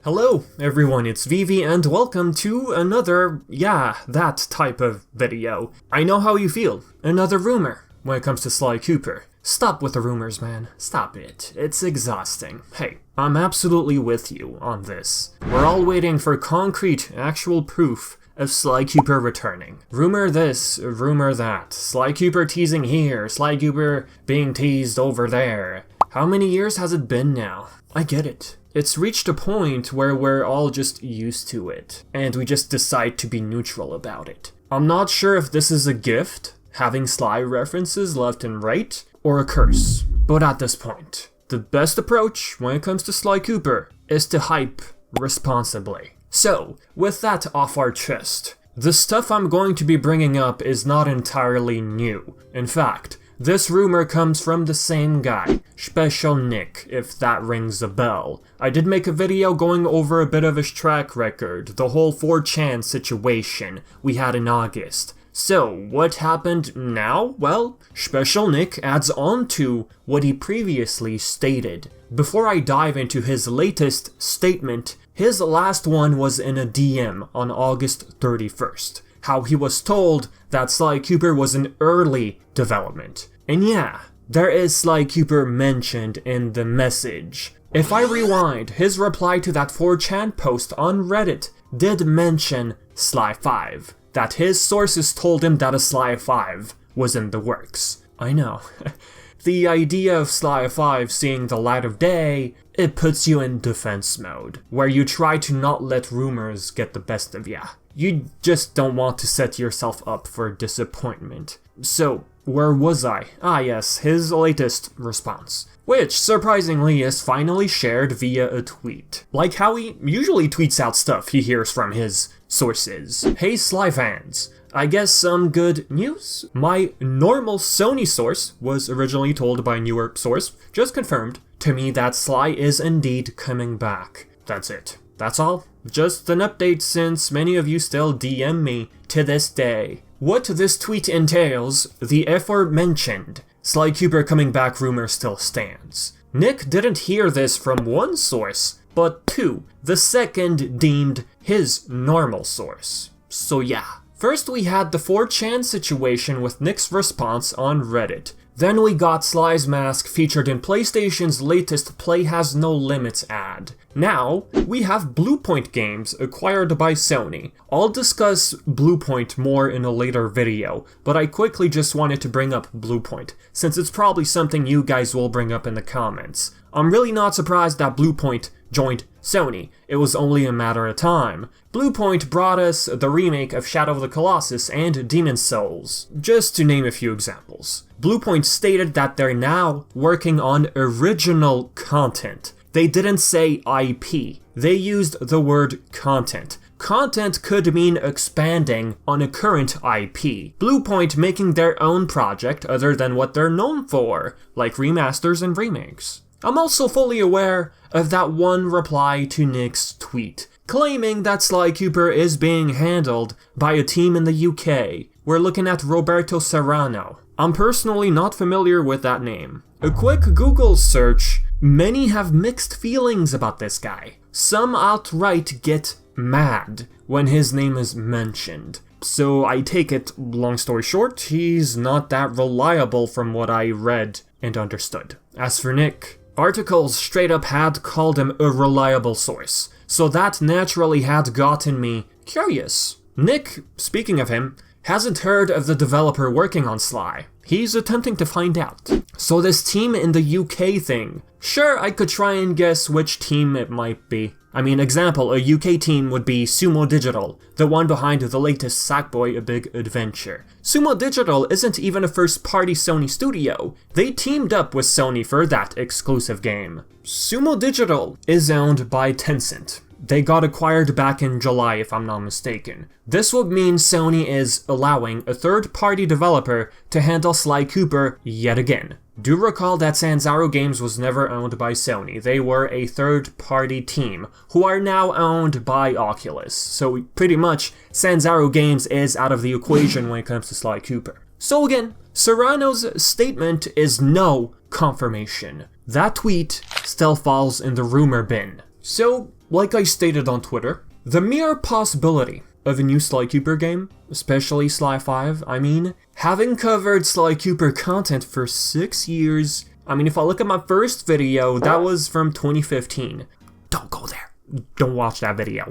Hello everyone, it's Vivi and welcome to another, that type of video. I know how you feel. Another rumor when it comes to Sly Cooper. Stop with the rumors, man. Stop it. It's exhausting. Hey, I'm absolutely with you on this. We're all waiting for concrete, actual proof of Sly Cooper returning. Rumor this, rumor that. Sly Cooper teasing here, Sly Cooper being teased over there. How many years has it been now? I get it. It's reached a point where we're all just used to it, and we just decide to be neutral about it. I'm not sure if this is a gift, having Sly references left and right, or a curse. But at this point, the best approach when it comes to Sly Cooper is to hype responsibly. So, with that off our chest, the stuff I'm going to be bringing up is not entirely new. In fact, this rumor comes from the same guy, Special Nick, if that rings a bell. I did make a video going over a bit of his track record, the whole 4chan situation we had in August. So, what happened now? Well, Special Nick adds on to what he previously stated. Before I dive into his latest statement, his last one was in a DM on August 31st. How he was told that Sly Cooper was in early development. And yeah, there is Sly Cooper mentioned in the message. If I rewind, his reply to that 4chan post on Reddit did mention Sly 5. That his sources told him that a Sly 5 was in the works. I know. The idea of Sly 5 seeing the light of day, it puts you in defense mode, where you try to not let rumors get the best of ya. You just don't want to set yourself up for disappointment. So, where was I? Ah yes, his latest response. Which, surprisingly, is finally shared via a tweet. Like how he usually tweets out stuff he hears from his sources. Hey Sly fans, I guess some good news? My normal Sony source was originally told by a newer source, just confirmed to me that Sly is indeed coming back. That's it. That's all. Just an update since many of you still DM me to this day. What this tweet entails, the aforementioned Sly Cooper coming back rumor still stands. Nick didn't hear this from one source, but two, the second deemed his normal source. So yeah. First we had the 4chan situation with Nick's response on Reddit. Then we got Sly's mask featured in PlayStation's latest Play Has No Limits ad. Now, we have Bluepoint games acquired by Sony. I'll discuss Bluepoint more in a later video, but I quickly just wanted to bring up Bluepoint, since it's probably something you guys will bring up in the comments. I'm really not surprised that Bluepoint joined Sony. It was only a matter of time. Bluepoint brought us the remake of Shadow of the Colossus and Demon's Souls, just to name a few examples. Bluepoint stated that they're now working on original content. They didn't say IP. They used the word content. Content could mean expanding on a current IP. Bluepoint making their own project other than what they're known for, like remasters and remakes. I'm also fully aware of that one reply to Nick's tweet, claiming that Sly Cooper is being handled by a team in the UK. We're looking at Roberto Serrano. I'm personally not familiar with that name. A quick Google search, many have mixed feelings about this guy. Some outright get mad when his name is mentioned. So I take it, long story short, he's not that reliable from what I read and understood. As for Nick, articles straight up had called him a reliable source, so that naturally had gotten me curious. Nick, speaking of him, hasn't heard of the developer working on Sly. He's attempting to find out. So this team in the UK thing, sure, I could try and guess which team it might be. I mean, example, a UK team would be Sumo Digital, the one behind the latest Sackboy: A Big Adventure. Sumo Digital isn't even a first-party Sony studio. They teamed up with Sony for that exclusive game. Sumo Digital is owned by Tencent. They got acquired back in July, if I'm not mistaken. This would mean Sony is allowing a third-party developer to handle Sly Cooper yet again. Do recall that Sanzaro Games was never owned by Sony. They were a third-party team, who are now owned by Oculus. So pretty much, Sanzaro Games is out of the equation when it comes to Sly Cooper. So again, Serrano's statement is no confirmation. That tweet still falls in the rumor bin. So like I stated on Twitter, the mere possibility of a new Sly Cooper game, especially Sly 5, I mean, having covered Sly Cooper content for 6 years, I mean, if I look at my first video, that was from 2015. Don't go there. Don't watch that video.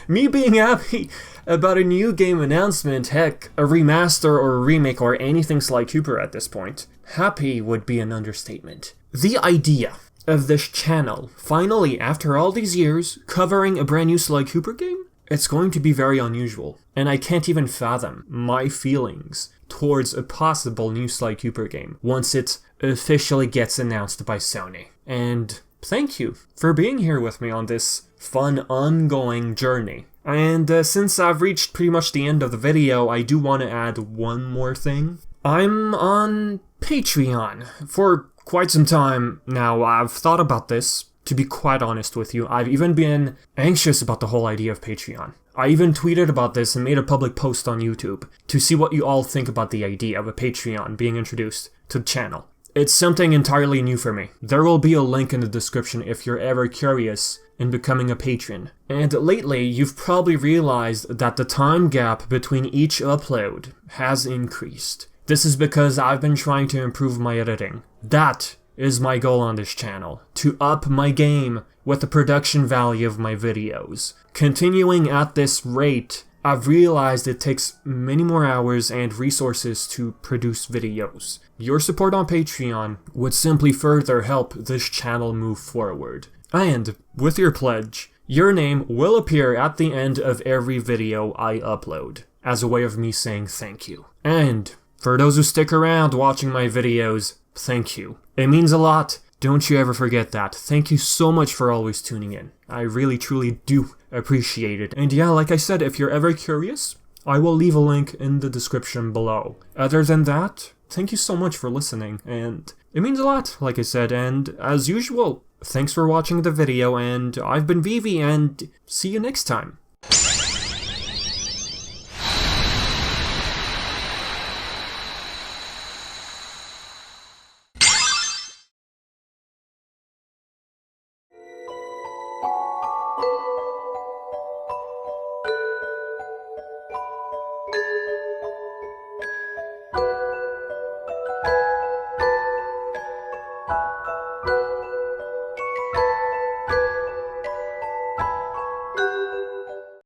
Me being happy about a new game announcement, heck, a remaster or a remake or anything Sly Cooper at this point, happy would be an understatement. The idea of this channel, finally, after all these years, covering a brand new Sly Cooper game, it's going to be very unusual, and I can't even fathom my feelings towards a possible new Sly Cooper game once it officially gets announced by Sony. And thank you for being here with me on this fun, ongoing journey. And since I've reached pretty much the end of the video, I do want to add one more thing. I'm on Patreon. For quite some time now, I've thought about this. To be quite honest with you, I've even been anxious about the whole idea of Patreon. I even tweeted about this and made a public post on YouTube to see what you all think about the idea of a Patreon being introduced to the channel. It's something entirely new for me. There will be a link in the description if you're ever curious in becoming a patron. And lately, you've probably realized that the time gap between each upload has increased. This is because I've been trying to improve my editing. That is my goal on this channel, to up my game with the production value of my videos. Continuing at this rate, I've realized it takes many more hours and resources to produce videos. Your support on Patreon would simply further help this channel move forward. And with your pledge, your name will appear at the end of every video I upload, as a way of me saying thank you. And for those who stick around watching my videos, thank you. It means a lot. Don't you ever forget that. Thank you so much for always tuning in. I really truly do appreciate it. And yeah, like I said, if you're ever curious, I will leave a link in the description below. Other than that, thank you so much for listening, and it means a lot, like I said, and as usual, thanks for watching the video, and I've been Vivi, and see you next time.